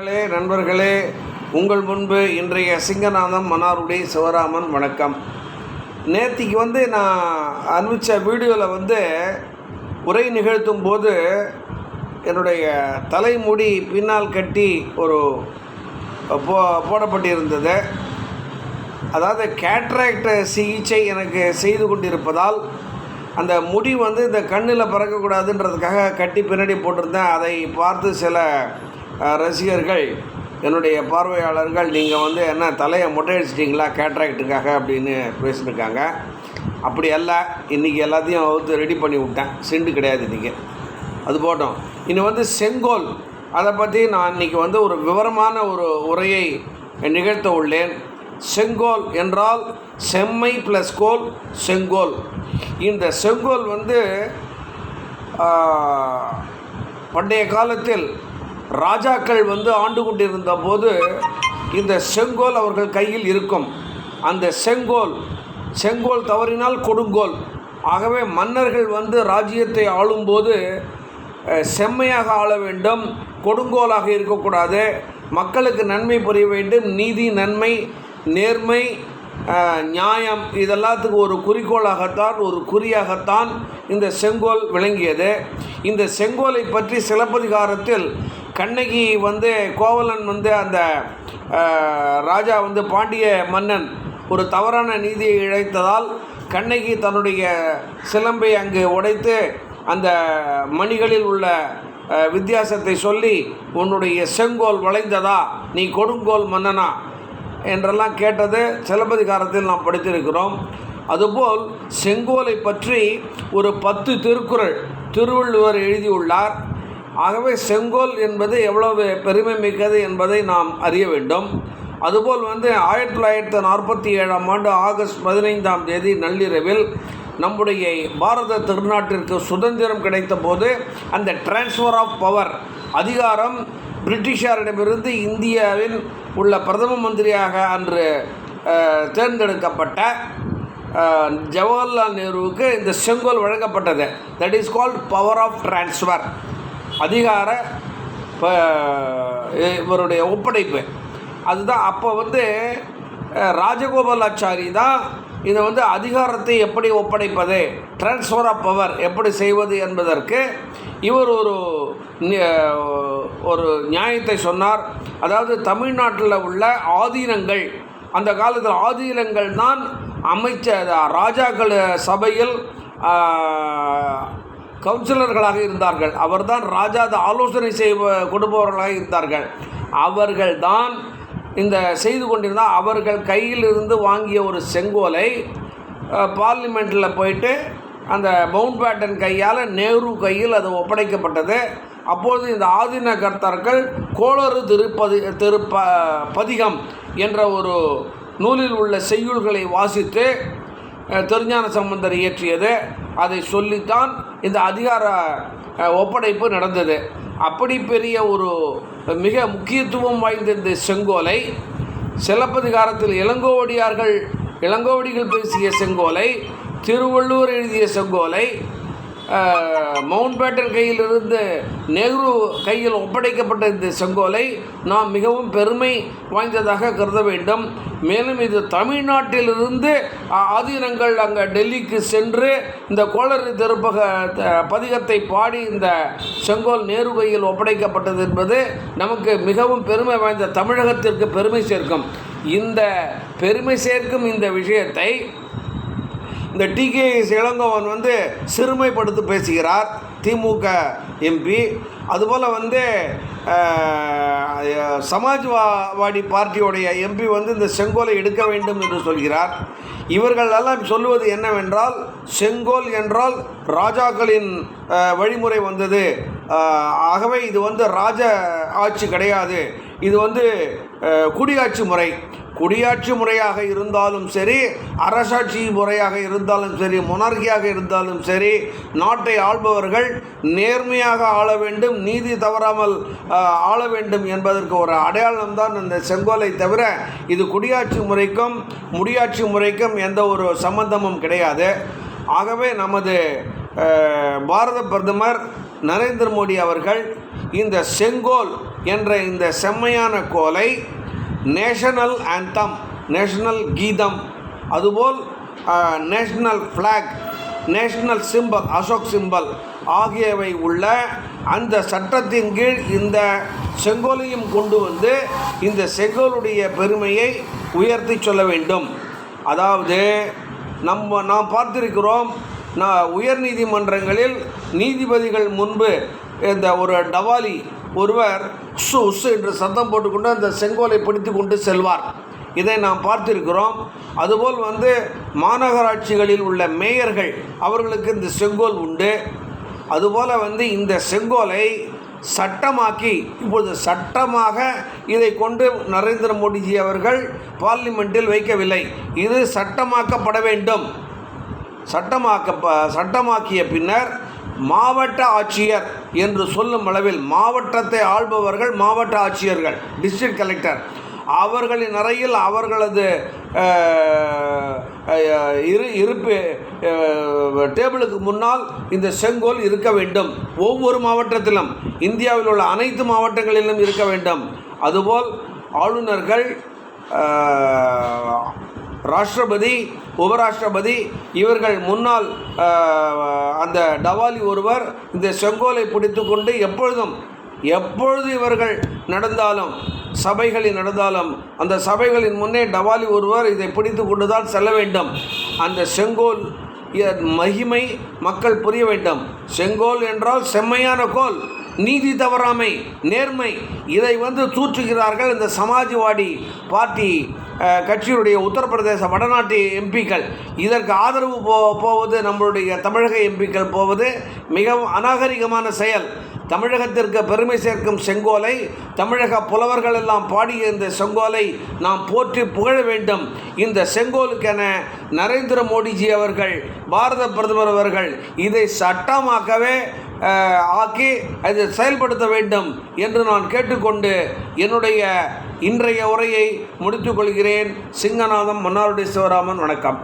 நண்பர்களே, உங்கள் முன்பு இன்றைய சிங்கநாதம் மன்னாருடைய சிவராமன். வணக்கம். நேற்றுக்கு நான் அனுப்பிச்ச வீடியோவில் உரை நிகழ்த்தும் போது என்னுடைய தலைமுடி பின்னால் கட்டி ஒரு போடப்பட்டிருந்தது. அதாவது கேட்ராக்ட் சிகிச்சை எனக்கு செய்து கொண்டிருப்பதால் அந்த முடி இந்த கண்ணில் பறக்கக்கூடாதுன்றதுக்காக கட்டி பின்னாடி போட்டிருந்தேன். அதை பார்த்து சில ரசிகர்கள், என்னுடைய பார்வையாளர்கள், நீங்கள் என்ன தலையை மொட்டை அடிச்சிட்டிங்களா கேட்ராக்டுக்காக அப்படின்னு பேசியிருக்காங்க. அப்படி அல்ல, இன்றைக்கி எல்லாத்தையும் ரெடி பண்ணி விட்டேன். சிண்டு கிடையாது இன்றைக்கி. அது போட்டோம். இனி செங்கோல், அதை பற்றி நான் இன்றைக்கி ஒரு விவரமான ஒரு உரையை நிகழ்த்த உள்ளேன். செங்கோல் என்றால் செம்மை ப்ளஸ் கோல், செங்கோல். இந்த செங்கோல் பண்டைய காலத்தில் ராஜாக்கள் ஆண்டு கொண்டிருந்த போது இந்த செங்கோல் அவர்கள் கையில் இருக்கும். அந்த செங்கோல் தவறினால் கொடுங்கோல். ஆகவே மன்னர்கள் ராஜ்யத்தை ஆளும்போது செம்மையாக ஆள வேண்டும், கொடுங்கோலாக இருக்கக்கூடாது. மக்களுக்கு நன்மை புரிய வேண்டும். நீதி, நன்மை, நேர்மை, நியாயம், இதெல்லாத்துக்கும் ஒரு குறிக்கோளாகத்தான், ஒரு குறியாகத்தான் இந்த செங்கோல் விளங்கியது. இந்த செங்கோலை பற்றி சிலப்பதிகாரத்தில் கண்ணகி கோவலன் அந்த ராஜா பாண்டிய மன்னன் ஒரு தவறான நீதியை இழைத்ததால் கண்ணகி தன்னுடைய சிலம்பை அங்கு உடைத்து அந்த மணிகளில் உள்ள வித்தியாசத்தை சொல்லி, உன்னுடைய செங்கோல் வளைந்ததா, நீ கொடுங்கோல் மன்னனா என்றெல்லாம் கேட்டது சிலப்பதிகாரத்தில் நாம் படித்திருக்கிறோம். அதுபோல் செங்கோலை பற்றி ஒரு 10 திருக்குறள் திருவள்ளுவர் எழுதியுள்ளார். ஆகவே செங்கோல் என்பது எவ்வளவு பெருமை மிக்கது என்பதை நாம் அறிய வேண்டும். அதுபோல் 1947ஆம் ஆண்டு ஆகஸ்ட் 15ஆம் தேதி நள்ளிரவில் நம்முடைய பாரத திருநாட்டிற்கு சுதந்திரம் கிடைத்த போது அந்த டிரான்ஸ்ஃபர் ஆஃப் பவர், அதிகாரம் பிரிட்டிஷாரிடமிருந்து இந்தியாவில் உள்ள பிரதம மந்திரியாக அன்று தேர்ந்தெடுக்கப்பட்ட ஜவஹர்லால் நேருவுக்கு இந்த செங்கோல் வழங்கப்பட்டது. That is called power of transfer, அதிகார இவருடைய ஒப்படைப்பு. அதுதான் அப்போ ராஜகோபாலாச்சாரி தான் இதை அதிகாரத்தை எப்படி ஒப்படைப்பது, டிரான்ஸ்ஃபர் ஆஃப் பவர் எப்படி செய்வது என்பதற்கு இவர் ஒரு நியாயத்தை சொன்னார். அதாவது தமிழ்நாட்டில் உள்ள ஆதீனங்கள், அந்த காலத்தில் ஆதீனங்கள் தான் ராஜாக்கள் சபையில் கவுன்சிலர்களாக இருந்தார்கள். அவர்தான் ராஜா ஆலோசனை கொடுப்பவர்களாக இருந்தார்கள். அவர்கள் தான் இந்த செய்து கொண்டிருந்தால் அவர்கள் கையில் இருந்து வாங்கிய ஒரு செங்கோலை பார்லிமெண்ட்டில் போயிட்டு அந்த மவுண்ட் பேட்டன் கையால் நேரு கையில் அது ஒப்படைக்கப்பட்டது. அப்பொழுது இந்த ஆதீன கர்த்தர்கள் கோளறு பதிகம் என்ற ஒரு நூலில் உள்ள செய்யுள்களை வாசித்து திருஞான சம்பந்தர் இயற்றியது. அதை சொல்லித்தான் இந்த அதிகார ஒப்படைப்பு நடந்தது. அப்படி பெரிய ஒரு மிக முக்கியத்துவம் வாய்ந்த இந்த செங்கோலை சிலப்பதிகாரத்தில் இளங்கோவடிகள் பேசிய செங்கோலை, திருவள்ளுவர் எழுதிய செங்கோலை, மவுண்ட் பேட்டன் கையிலிருந்து நேரு கையில் ஒப்படைக்கப்பட்ட இந்த செங்கோலை நாம் மிகவும் பெருமை வாய்ந்ததாக கருத வேண்டும். மேலும் இது தமிழ்நாட்டிலிருந்து ஆதீனங்கள் அங்கே டெல்லிக்கு சென்று இந்த கோளறு பதிகத்தை பாடி இந்த செங்கோல் நேரு கையில் ஒப்படைக்கப்பட்டது என்பது நமக்கு மிகவும் பெருமை வாய்ந்த, தமிழகத்திற்கு பெருமை சேர்க்கும். இந்த பெருமை சேர்க்கும் இந்த விஷயத்தை இந்த டிகேஎஸ் இளங்கோவன் சிறுமைப்படுத்தி பேசுகிறார், திமுக எம்பி. அதுபோல் சமாஜ்வாடி பார்ட்டியோடைய எம்பி இந்த செங்கோலை எடுக்க வேண்டும் என்று சொல்கிறார். இவர்கள் எல்லாம் சொல்லுவது என்னவென்றால், செங்கோல் என்றால் ராஜாக்களின் வழிமுறை வந்தது. ஆகவே இது ராஜ ஆட்சி கிடையாது, இது குடியாட்சி முறையாக இருந்தாலும் சரி, அரசாட்சி முறையாக இருந்தாலும் சரி, மொனார்கியாக இருந்தாலும் சரி, நாட்டை ஆள்பவர்கள் நேர்மையாக ஆள வேண்டும், நீதி தவறாமல் ஆள வேண்டும் என்பதற்கு ஒரு அடையாளம்தான் இந்த செங்கோலை. தவிர இது குடியாட்சி முறைக்கும் முடியாட்சி முறைக்கும் எந்த ஒரு சம்பந்தமும் கிடையாது. ஆகவே நமது பாரத பிரதமர் நரேந்திர மோடி அவர்கள் இந்த செங்கோல் என்ற இந்த செம்மையான கோலை நேஷனல் ஆந்தம், நேஷனல் கீதம், அதுபோல் national flag, national symbol, Ashok symbol ஆகியவை உள்ள அந்த சட்டத்தின் கீழ் இந்த செங்கோலையும் கொண்டு வந்து இந்த செங்கோலுடைய பெருமையை உயர்த்தி சொல்ல வேண்டும். அதாவது நாம் பார்த்திருக்கிறோம், உயர் நீதிமன்றங்களில் நீதிபதிகள் முன்பு இந்த ஒரு டவாலி ஒருவர் உசு உசு என்று சத்தம் போட்டுக்கொண்டு அந்த செங்கோலை பிடித்து கொண்டு செல்வார். இதை நாம் பார்த்திருக்கிறோம். அதுபோல் மாநகராட்சிகளில் உள்ள மேயர்கள் அவர்களுக்கு இந்த செங்கோல் உண்டு. அதுபோல் இந்த செங்கோலை சட்டமாக்கி இப்பொழுது சட்டமாக இதை கொண்டு நரேந்திர மோடிஜி அவர்கள் பார்லிமெண்ட்டில் வைக்கவில்லை. இது சட்டமாக்கப்பட வேண்டும். சட்டமாக்கிய பின்னர் மாவட்ட ஆட்சியர் என்று சொல்லும் அளவில் மாவட்டத்தை ஆள்பவர்கள் மாவட்ட ஆட்சியர்கள், டிஸ்ட்ரிக்ட் கலெக்டர், அவர்களின் அறையில் அவர்களது இருப்பு டேபிளுக்கு முன்னால் இந்த செங்கோல் இருக்க வேண்டும். ஒவ்வொரு மாவட்டத்திலும், இந்தியாவில் உள்ள அனைத்து மாவட்டங்களிலும் இருக்க வேண்டும். அதுபோல் ஆளுநர்கள், ராஷ்டிரபதி, உபராஷ்டிரபதி இவர்கள் முன்னால் அந்த டவாலி ஒருவர் இந்த செங்கோலை பிடித்து கொண்டு எப்பொழுது இவர்கள் நடந்தாலும், சபைகளில் நடந்தாலும் அந்த சபைகளின் முன்னே டவாலி ஒருவர் இதை பிடித்து கொண்டு தான் செல்ல வேண்டும். அந்த செங்கோல் மகிமை மக்கள் புரிய வேண்டும். செங்கோல் என்றால் செம்மையான கோல், நீதி தவறாமை, நேர்மை. இதை தூற்றுகிறார்கள் இந்த சமாஜ்வாடி பார்ட்டி கட்சியுடைய உத்தரப்பிரதேச வடநாட்டு எம்பிக்கள். இதற்கு ஆதரவு போவது, நம்மளுடைய தமிழக எம்பிக்கள் போவது மிகவும் அநாகரிகமான செயல். தமிழகத்திற்கு பெருமை சேர்க்கும் செங்கோலை, தமிழக புலவர்கள் எல்லாம் பாடிய இந்த செங்கோலை நாம் போற்றி புகழ வேண்டும். இந்த செங்கோலுக்கென நரேந்திர மோடிஜி அவர்கள், பாரத பிரதமர் அவர்கள் இதை சட்டமாக்கவே ஆக்கி அதை செயல்படுத்த வேண்டும் என்று நான் கேட்டுக்கொண்டு என்னுடைய இன்றைய உரையை முடித்துக்கொள்கிறேன். சிங்கநாதம், மன்னார்குடி சிவராமன். வணக்கம்.